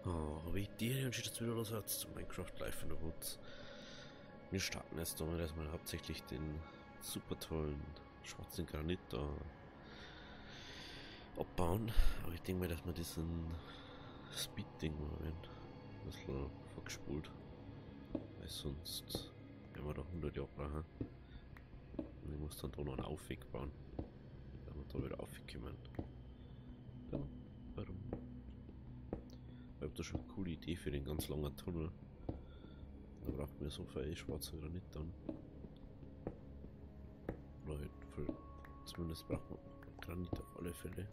Oh, wie dir und steht wieder los zu Minecraft Live in the Woods. Wir starten erst einmal erstmal hauptsächlich den super tollen schwarzen Granit da abbauen. Aber ich denke mal, dass wir diesen Speed-Ding mal ein bisschen vorgespult. Weil sonst werden wir da 100 Jahre brauchen. Und ich muss dann da noch einen Aufweg bauen. Wenn wir da wieder aufkommen. Ja, warum? Ich habe da schon eine coole Idee für den ganz langen Tunnel. Da braucht man so viel schwarzer Granit dann. Oder halt für, zumindest braucht man Granit auf alle Fälle.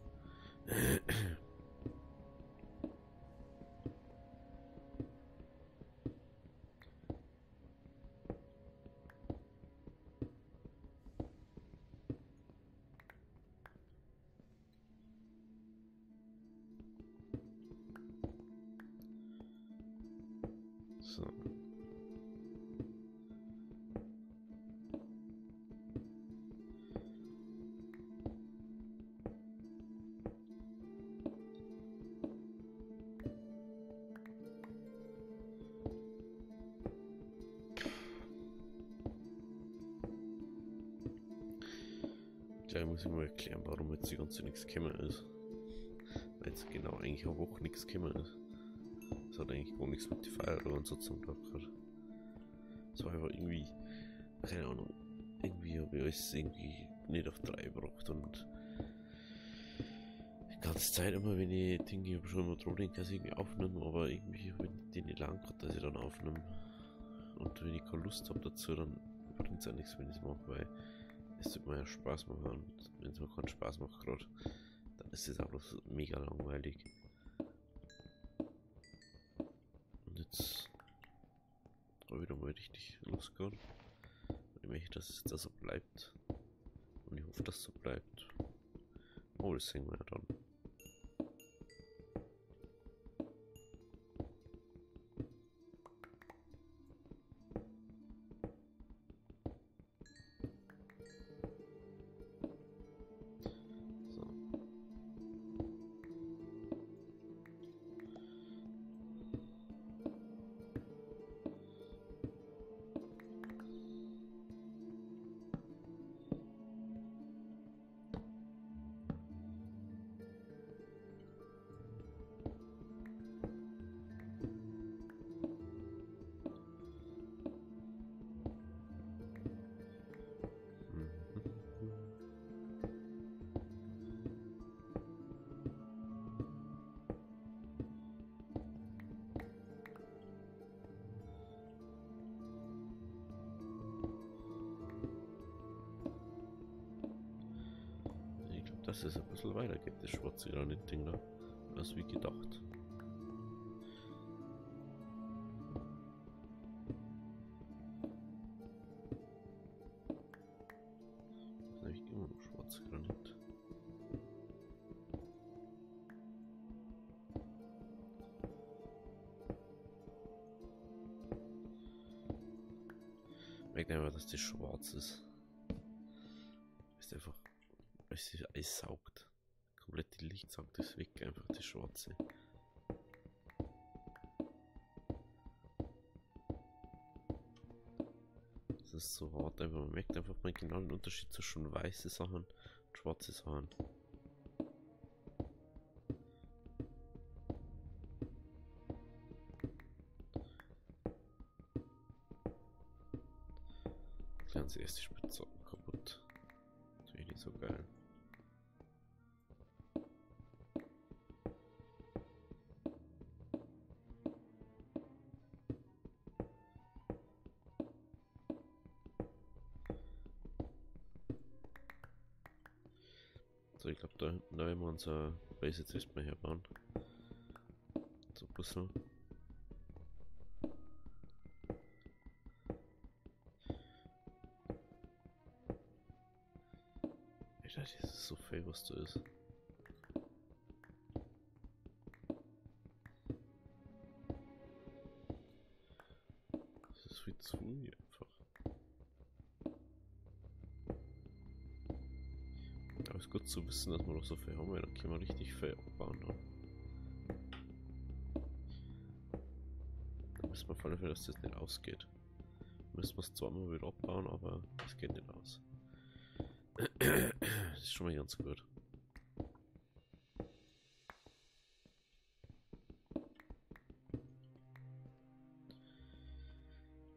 So. Gleich muss ich mal erklären, warum jetzt die ganze nichts gekommen ist. Weil jetzt genau eigentlich eine Woche nichts gekommen ist. Das hat eigentlich gar nichts mit den Feiertagen so zum Tag gehabt. Es war einfach irgendwie, keine Ahnung, irgendwie habe ich alles irgendwie nicht auf 3 gebracht und die ganze Zeit immer, wenn ich Dinge, ich habe schon immer dran denke, dass ich irgendwie aufnehme, aber irgendwie habe ich die nicht lang gehabt, dass ich dann aufnehme. Und wenn ich keine Lust habe dazu, dann bringt es auch nichts, wenn ich es mache, weil es tut mir ja Spaß machen und wenn es mir keinen Spaß macht gerade, dann ist es auch bloß mega langweilig. Und jetzt habe ich da mal richtig losgegangen. Und ich möchte, dass es da so bleibt. Und ich hoffe, dass es so bleibt. Oh, das sehen wir ja dann. So. Ich glaube, dass es ein bisschen weitergeht, das schwarze Granit-Ding da, als wie gedacht. Das ist nämlich immer noch schwarze Granit. Ich merke einfach, dass das schwarz ist. Ist einfach, es ist alles saugt. Komplett die Licht saugt das weg, einfach das Schwarze. Das ist so hart, einfach man merkt einfach mal genau den Unterschied zwischen weiße Sachen und schwarze Sachen. Klären sie erst die Spitzhacken kaputt. Natürlich nicht so geil. So, ich glaube, da hinten werden wir unser Base jetzt erstmal herbauen. So ein bisschen. Alter, das ist so viel, was da ist. Das ist viel zu viel einfach. Aber es ist gut zu wissen, dass wir noch so viel haben, weil dann können wir richtig viel abbauen. Dann. wissen wir auf alle Fälle, dass das nicht ausgeht. Müssen wir es zweimal wieder abbauen, aber es geht nicht aus. Das ist schon mal ganz gut.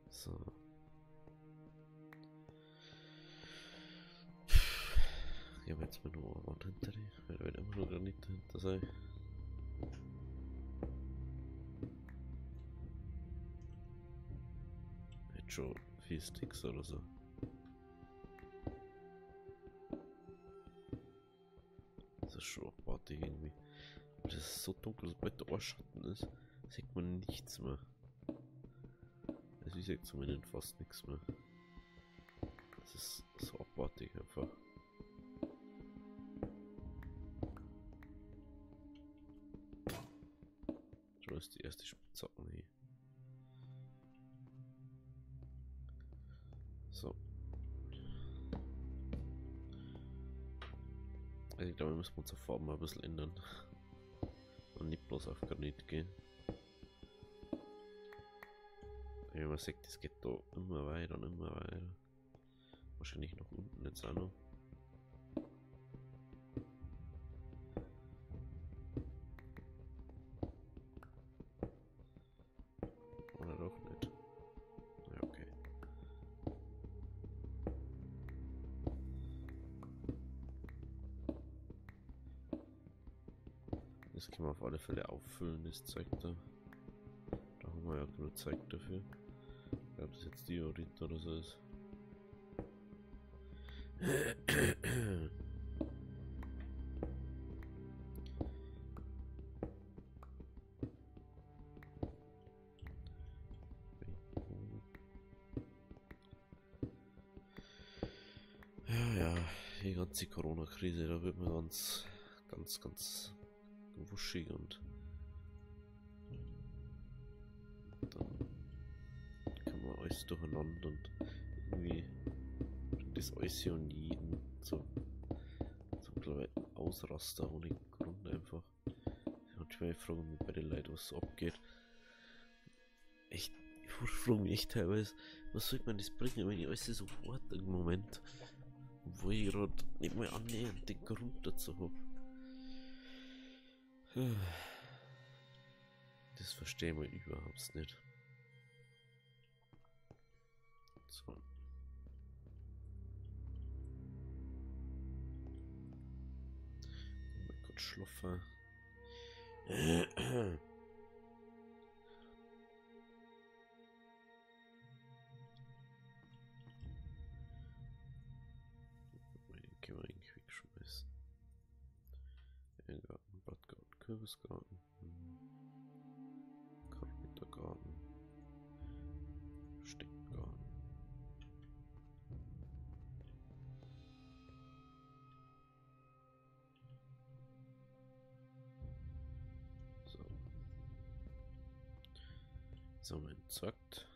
So. Ich habe jetzt mal nur eine Wand hinter dir, weil da wird immer noch Granit dahinter sein. Jetzt schon 4 Sticks oder so. Das ist schon abartig irgendwie. Aber das ist so dunkel, sobald der Ohrschatten ist, sieht man nichts mehr. Also ich sehe zumindest fast nichts mehr. Das ist so abartig einfach. Schon ist die erste Spitzhacken hier. So. Also ich glaube, wir müssen unsere Farben mal ein bisschen ändern. Und nicht bloß auf Granit gehen. Wie man sieht, das geht da immer weiter und immer weiter. Wahrscheinlich nach unten jetzt auch noch. Oder doch nicht? Ja, okay. Das können wir auf alle Fälle auffüllen, das Zeug da. Da haben wir ja genug Zeug dafür. Ich glaube, das jetzt Diorit oder so ist. Ja, die ganze Corona-Krise, da wird man ganz wuschig und dann kann man alles durcheinander und irgendwie das alles hier und jeden so kompletten Ausraster ohne Grund einfach. Und ich frage mich bei den Leuten, was so abgeht. Echt, ich frage mich echt teilweise, was soll man das bringen, wenn ich alles so warte im Moment, wo ich gerade nicht mal annähernd den Grund dazu habe. Das verstehe ich überhaupt nicht. So. Mal kurz schlafen. Den können wir eigentlich wegschmeißen. Garten, Blattgarten, Kürbisgarten. Kräutergarten. Steckgarten. So. Jetzt haben wir entzackt.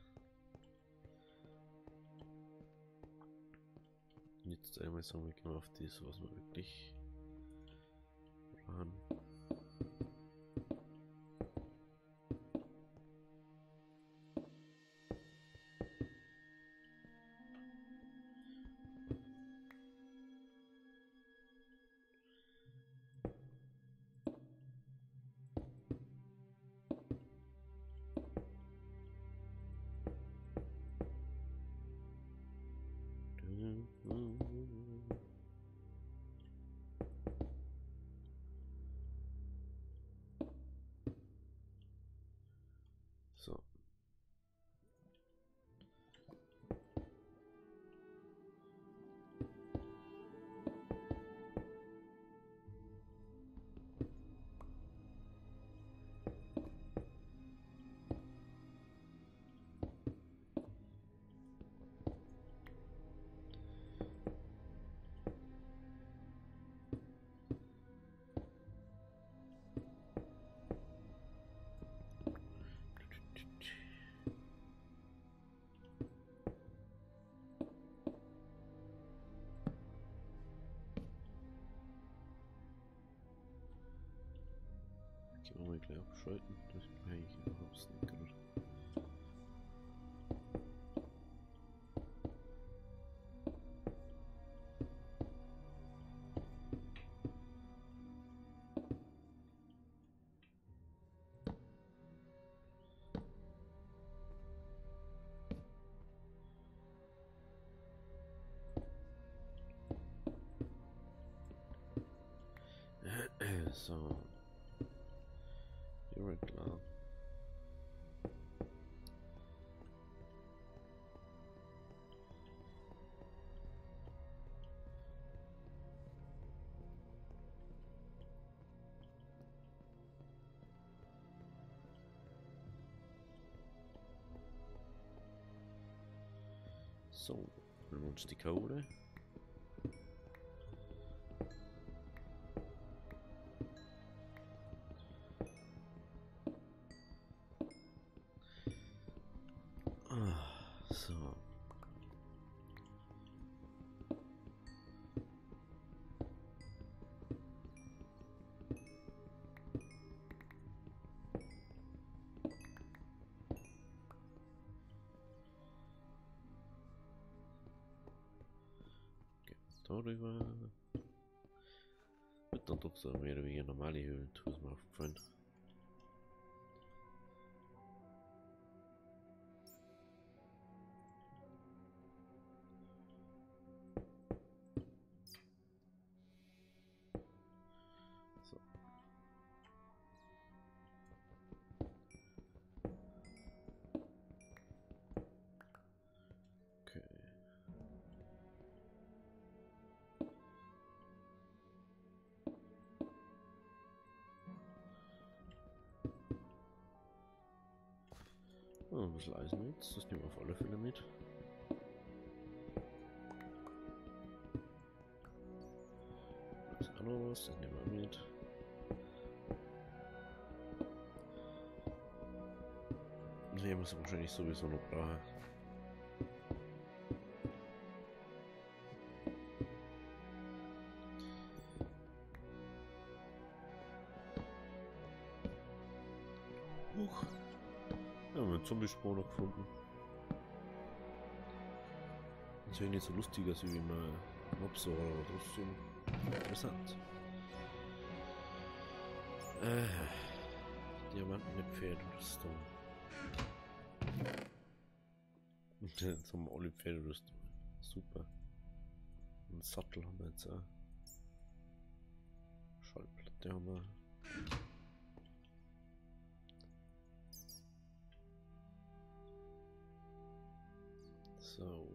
Jetzt einmal sagen wir, gehen wir auf das, was wir wirklich brauchen. So. Können wir mal gleich abschalten, das kann ich überhaupt nicht gerade. So. Irregular. So, holen wir uns die Kohle. So. Darüber wird dann doch so mehr oder weniger normale Höhlentour, ist mir aufgefallen. So. Okay. Oh, ein bisschen Eisen jetzt, das nehmen wir auf alle Fälle mit. Das ist auch noch was, das nehmen wir mit. Hier muss ich wahrscheinlich sowieso noch brauchen. Ja, wir haben einen Zombie-Spawner gefunden. Das sieht nicht so lustig aus wie man Mobs oder trotzdem interessant. Diamanten mit Pferderüstung. Jetzt haben wir alle Pferderüstung. Super. Einen Sattel haben wir jetzt auch. Schallplatte haben wir. So.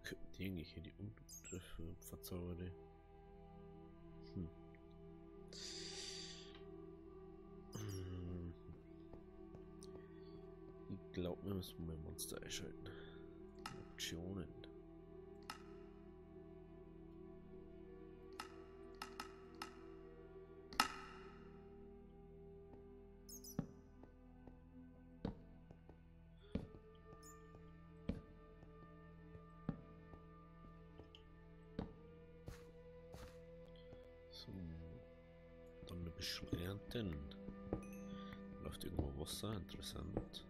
Könnten die eigentlich hier die Untreffe verzaubern? Ich glaube, wir müssen mein Monster einschalten. Optionen. So, dann ein bisschen ernten. Läuft irgendwo Wasser, interessant.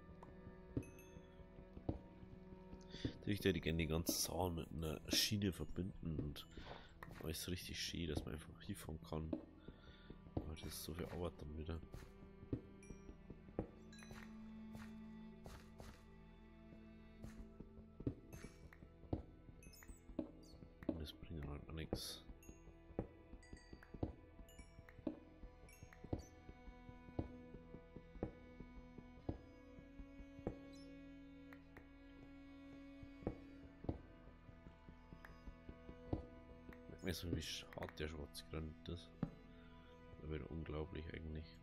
Ich hätte gerne die ganze Saal mit einer Schiene verbinden und alles richtig schön, dass man einfach hinfahren kann. Aber das ist so viel Arbeit dann wieder. Und das bringt halt auch nichts. Ich weiß nicht, wie hart der schwarze Granit ist. Das wäre unglaublich eigentlich.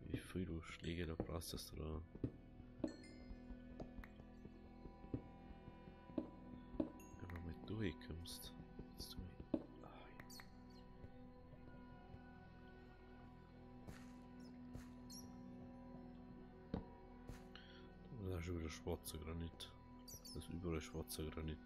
Wie viel du Schläge da brauchst, dass du da einfach mal durchkommst. Jetzt durch. Da ist schon wieder schwarzer Granit. Das ist überall schwarzer Granit.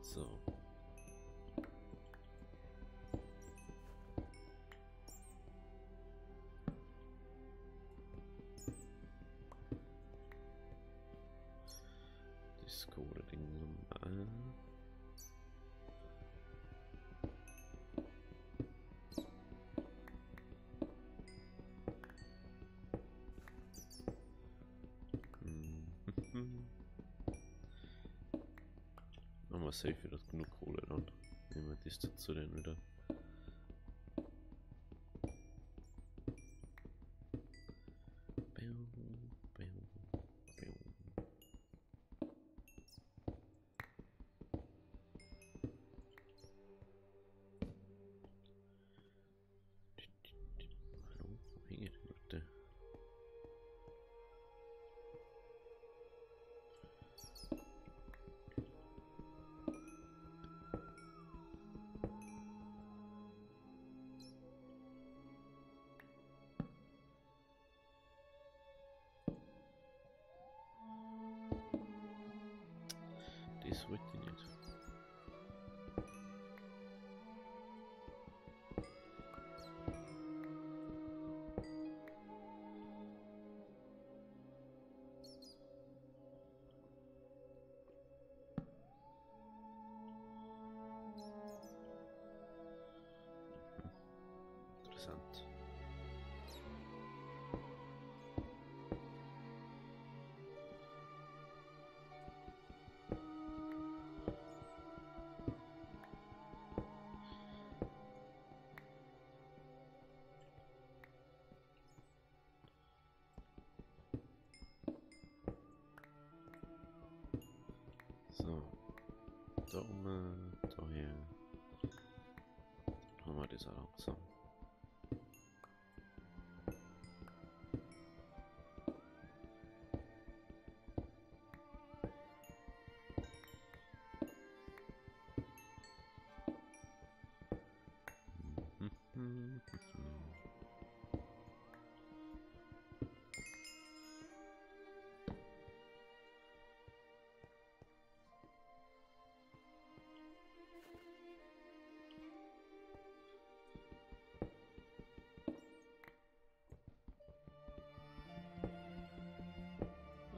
So. Das Code-Ding. safe wieder genug Kohle dann. Nehmen wir das dazu dann wieder. Hallo, wo hängen die Leute? Das wollte ich nicht. Interessant. So, da oben, da hier. Dann haben wir das auch langsam.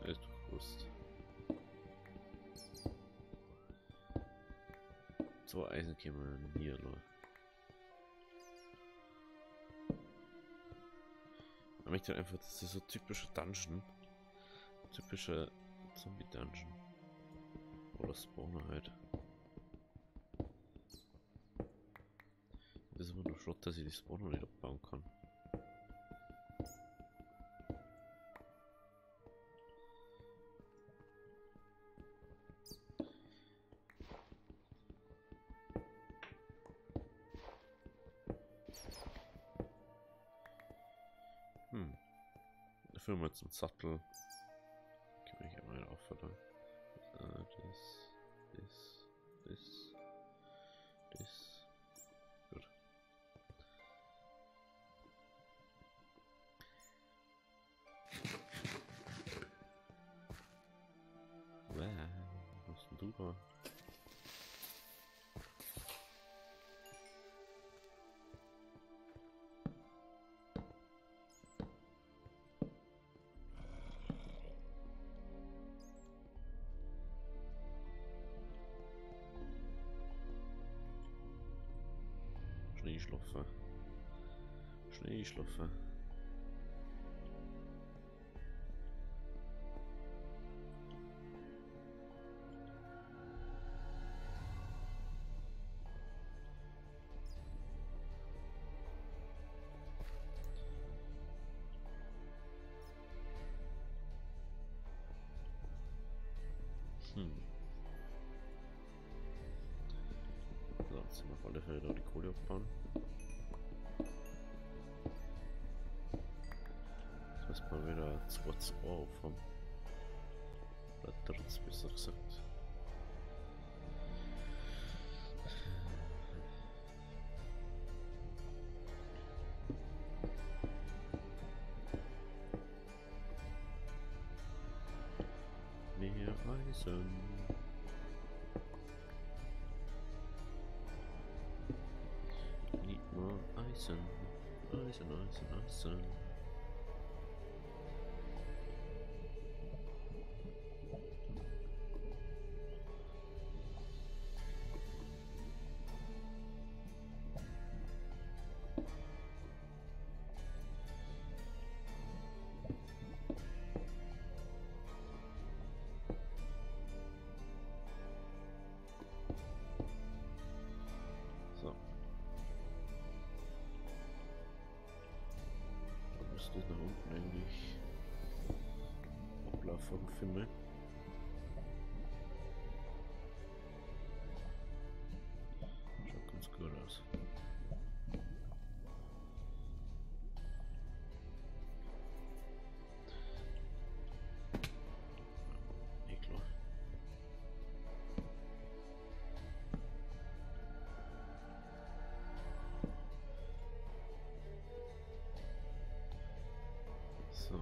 Ist bewusst. So Eisen können wir hier nur. Ich möchte einfach, das ist so typischer Dungeon. Typischer Zombie-Dungeon. Oder Spawner halt. Das ist immer nur Schrott, dass ich die Spawner nicht abbauen kann. Dafür haben wir jetzt einen Sattel. Gehen wir hier mal auf, oder? Das. Gut. Was ist denn du da? Schneeschlaffer. Schneeschlaffer. So, jetzt sind wir auf alle Fälle da die Kohle abbauen. Jetzt müssen wir wieder 2 Ohr aufhaben. Oder 3, besser gesagt. Mehr Eisen. Need more Eisen. Eisen. müsste ich nach unten eigentlich ablaufen finden. Schaut ganz gut aus. Eh klar. So.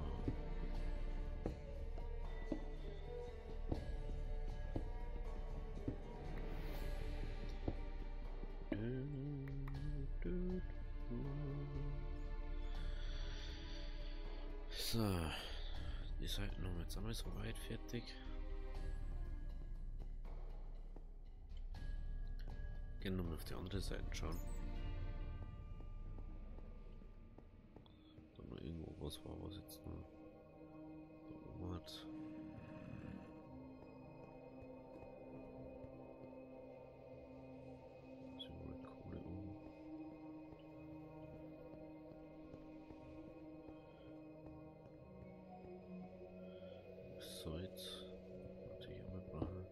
So, die Seiten haben wir jetzt einmal so weit fertig. Gehen wir mal auf die andere Seite schauen. Da noch irgendwo was war, was jetzt noch da oben hat. So, Kohle um. Salz natürlich auch mal brauchen.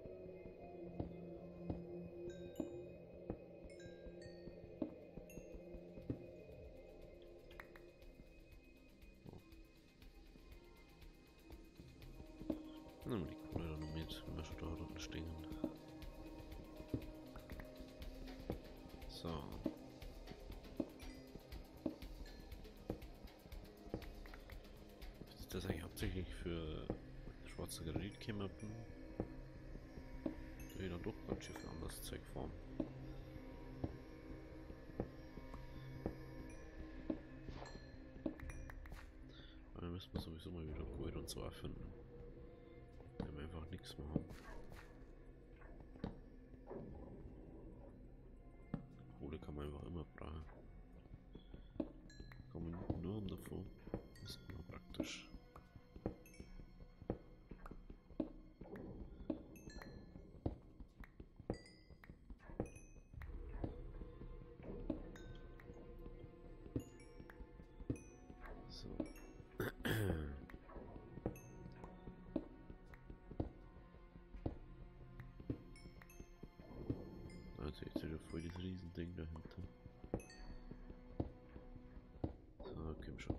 Nehmen wir die Kohle dann noch mit, wenn wir schon da unten stehen. So. Ist das eigentlich hauptsächlich für schwarze Granit gekommen? Da ich dann doch ganz schön viel anderes Zeug fahren. Aber dann müssen wir sowieso mal wieder Gold und so erfinden. Wenn wir einfach nichts mehr haben. Kohle kann man einfach immer brauchen. Kann man nur um davon. Das ist immer praktisch. So. Also jetzt wieder voll das Riesending dahinter. So, komm schon.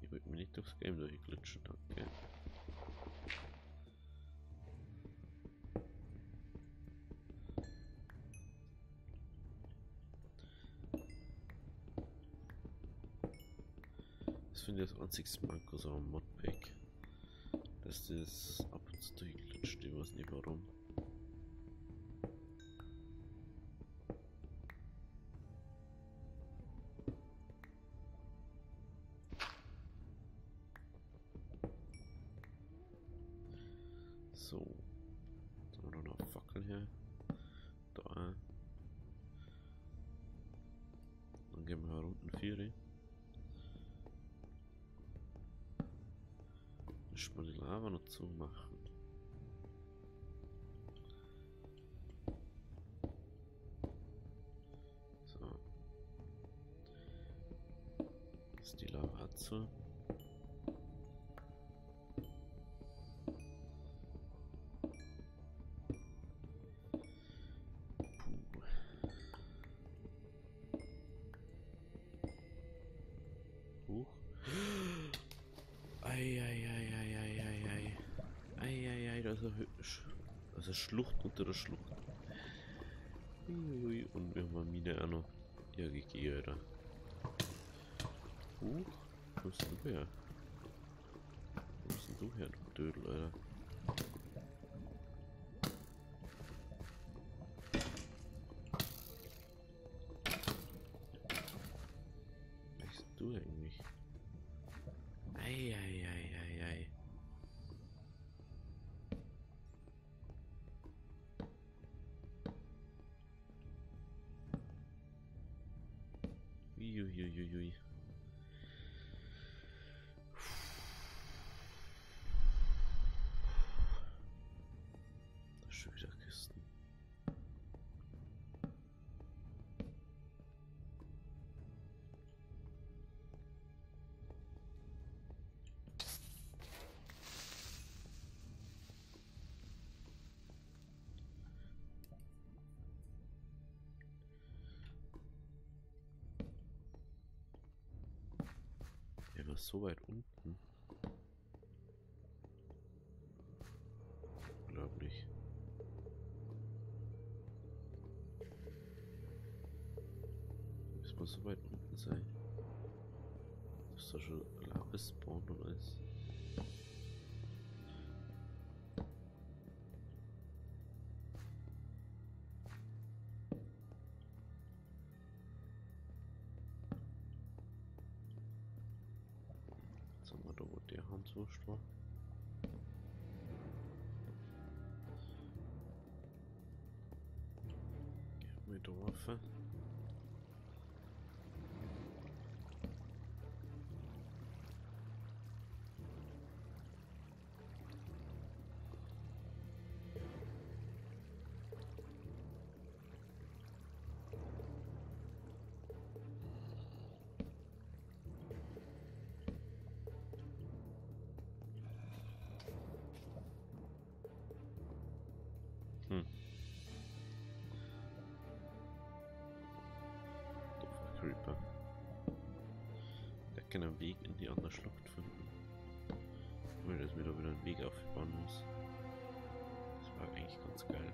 Ich wollte mir nicht durchs Game durchglitschen, danke. Das finde ich das einzigste Manko so am Modpack. Dass das ab und zu durchglitscht, ich weiß nicht warum. So. Dann haben wir noch Fackel hier. Da. Dann gehen wir Runden 4. Müssen wir die Lava noch zumachen. So. Ist die Lava zu. Huch. Eieieiei. Eieiei, das ist eine Schlucht unter der Schlucht. Ui, und wir haben eine Mine auch noch. Ja, GG, Alter. Huch, wo bist du her? Wo bist denn du her, du Dödel, Alter? Was bist du eigentlich? Eieieiei. Uiuiuiui. schon wieder Kisten. Er war so weit unten. Unglaublich. Muss man so weit unten sein? Ist da schon Lava spawn oder alles? Jetzt haben wir da, wo der Hanswurst war. Mit der Waffe. Creeper. Der kann einen Weg in die andere Schlucht finden. Weil dass mir da wieder einen Weg aufbauen muss. Das war eigentlich ganz geil.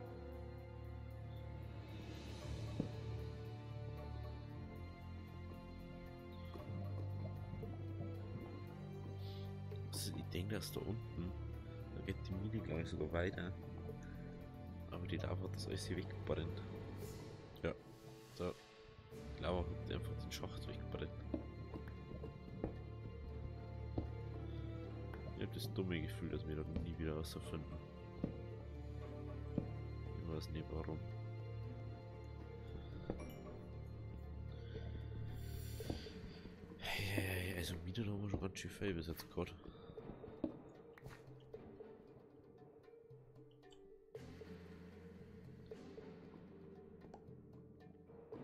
Also ich denke, dass da unten, da geht die Mine gleich sogar weiter. Aber die Lava hat das alles hier weggebrannt. Ja, da. Die Lava hat einfach den Schacht weggebrannt. Ich habe das dumme Gefühl, dass wir da nie wieder rausfinden. Ich weiß nicht warum. Hey, also wieder haben wir schon ganz schön viel bis jetzt gerade.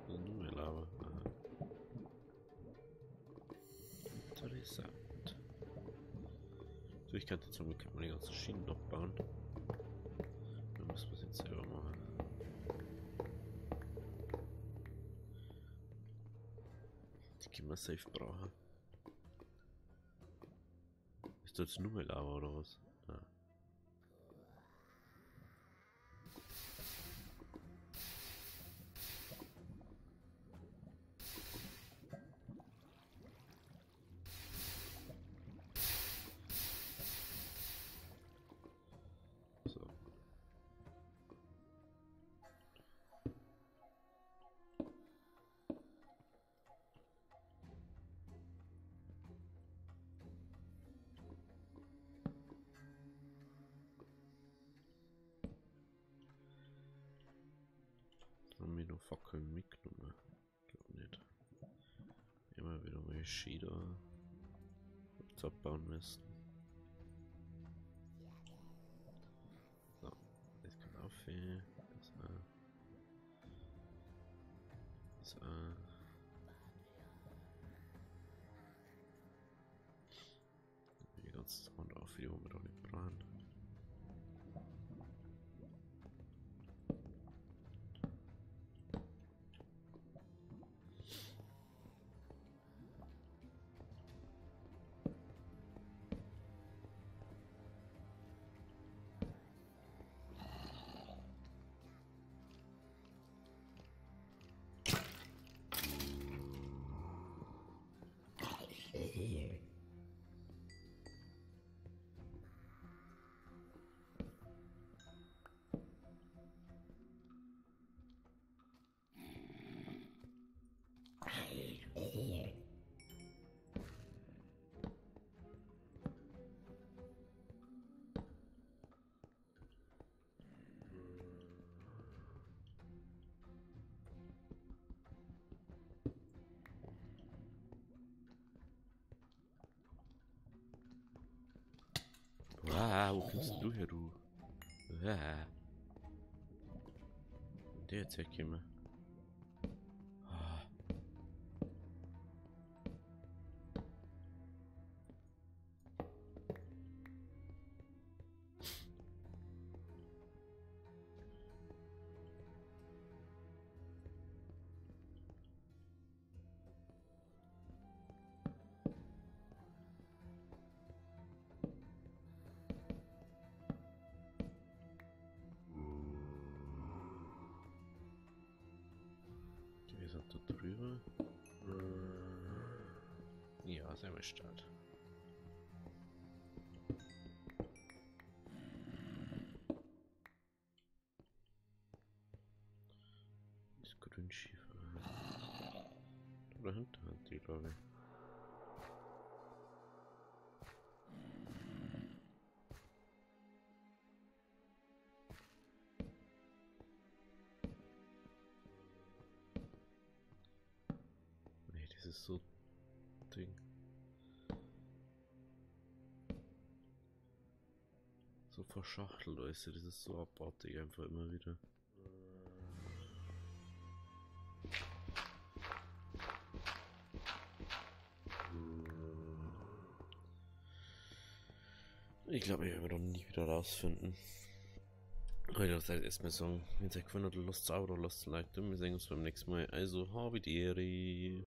Nur mehr Lava. Aha. Interessant. So, ich könnte zum Glück meine ganzen Schienen noch bauen. Dann muss man es jetzt selber machen. Die können wir safe brauchen. Ist das jetzt nur mehr Lava oder was? Ja. So. Haben wir noch Fackeln mitgenommen? Glaub nicht. Immer wieder mal Schieder abbauen müssen. So, das kann aufhören. Das die ganze Hand auf, die wir doch nicht brauchen. Wow, wo kommst du her, du? der jetzt weggekommen? Ah. Die ist da drüber. Ja, sehr mal Start. Ist Grünschiefer. Da hinten hat die, glaube ich. Nee, das ist so Ding. So verschachtelt, weißt du, das ist so abartig einfach immer wieder. Ich glaube, ich werde nie wieder rausfinden. Heute seid erstmal sagen, wenn es euch gefallen hat, lasst es auch oder lasst ein Like da. Wir sehen uns beim nächsten Mal. Also, habe die Ehre.